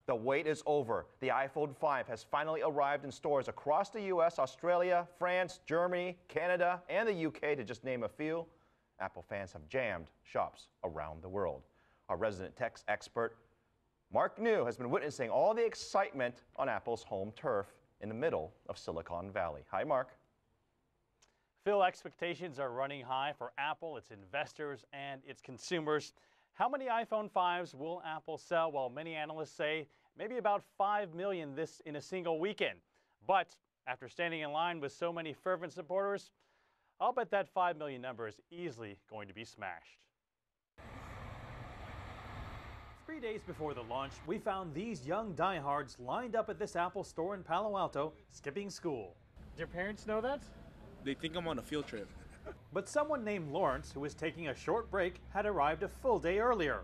The wait is over. The iPhone 5 has finally arrived in stores across the U.S., Australia, France, Germany, Canada, and the U.K., to just name a few. Apple fans have jammed shops around the world. Our resident tech expert, Mark New, has been witnessing all the excitement on Apple's home turf in the middle of Silicon Valley. Hi, Mark. Phil, expectations are running high for Apple, its investors, and its consumers. How many iPhone 5s will Apple sell? Well, many analysts say maybe about 5 million this in a single weekend. But after standing in line with so many fervent supporters, I'll bet that 5 million number is easily going to be smashed. 3 days before the launch, we found these young diehards lined up at this Apple store in Palo Alto, skipping school. Did your parents know that? They think I'm on a field trip. But someone named Lawrence, who was taking a short break, had arrived a full day earlier.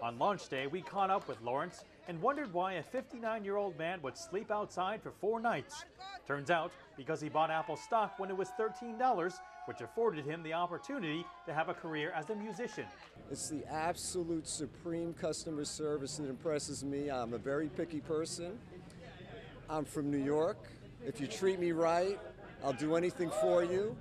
On launch day, we caught up with Lawrence and wondered why a 59-year-old man would sleep outside for 4 nights. Turns out, because he bought Apple stock when it was $13, which afforded him the opportunity to have a career as a musician. It's the absolute supreme customer service that impresses me. I'm a very picky person. I'm from New York. If you treat me right, I'll do anything for you.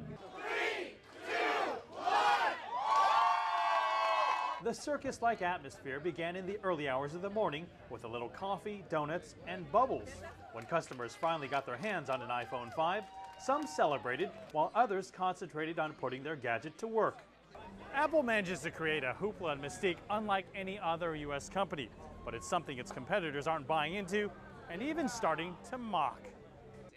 The circus-like atmosphere began in the early hours of the morning with a little coffee, donuts, and bubbles. When customers finally got their hands on an iPhone 5, some celebrated while others concentrated on putting their gadget to work. Apple manages to create a hoopla and mystique unlike any other U.S. company, but it's something its competitors aren't buying into and even starting to mock.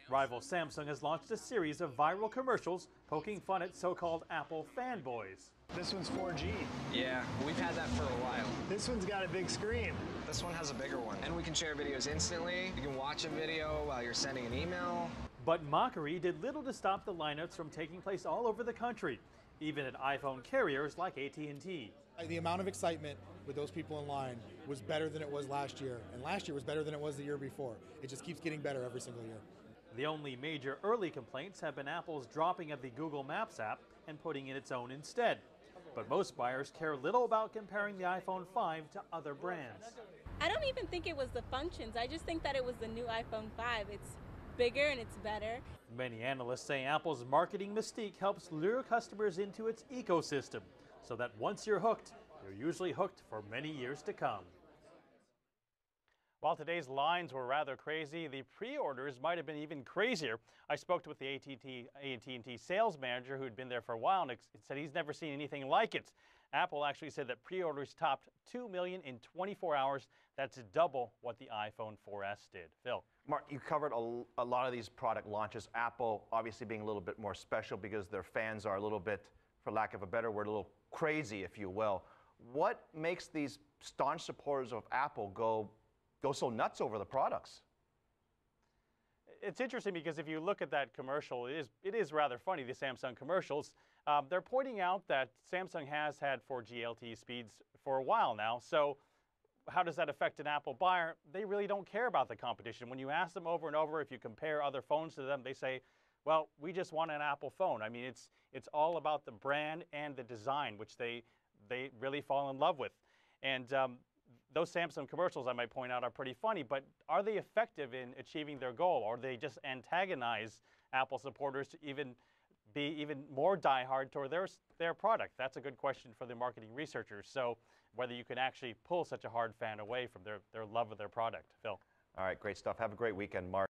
Rival Samsung has launched a series of viral commercials poking fun at so-called Apple fanboys. This one's 4G. Yeah, we've had that for a while. This one's got a big screen. This one has a bigger one. And we can share videos instantly. You can watch a video while you're sending an email. But mockery did little to stop the lineups from taking place all over the country, even at iPhone carriers like AT&T. The amount of excitement with those people in line was better than it was last year. And last year was better than it was the year before. It just keeps getting better every single year. The only major early complaints have been Apple's dropping of the Google Maps app and putting in its own instead. But most buyers care little about comparing the iPhone 5 to other brands. I don't even think it was the functions. I just think that it was the new iPhone 5. It's bigger and it's better. Many analysts say Apple's marketing mystique helps lure customers into its ecosystem, so that once you're hooked, you're usually hooked for many years to come. While today's lines were rather crazy, the pre-orders might have been even crazier. I spoke with the AT&T sales manager who'd been there for a while and said he's never seen anything like it. Apple actually said that pre-orders topped 2 million in 24 hours. That's double what the iPhone 4S did. Phil. Mark, you covered a lot of these product launches. Apple obviously being a little bit more special because their fans are a little bit, for lack of a better word, a little crazy, if you will. What makes these staunch supporters of Apple go so nuts over the products? It's interesting because if you look at that commercial, it is rather funny, the Samsung commercials. They're pointing out that Samsung has had 4G LTE speeds for a while now. So how does that affect an Apple buyer? They really don't care about the competition. When you ask them over and over, if you compare other phones to them, they say, well, we just want an Apple phone. I mean, it's all about the brand and the design, which they really fall in love with. And those Samsung commercials, I might point out, are pretty funny, but are they effective in achieving their goal, or do they just antagonize Apple supporters to be even more diehard toward their product? That's a good question for the marketing researchers. So whether you can actually pull such a hard fan away from their love of their product. Phil. All right, great stuff. Have a great weekend, Mark.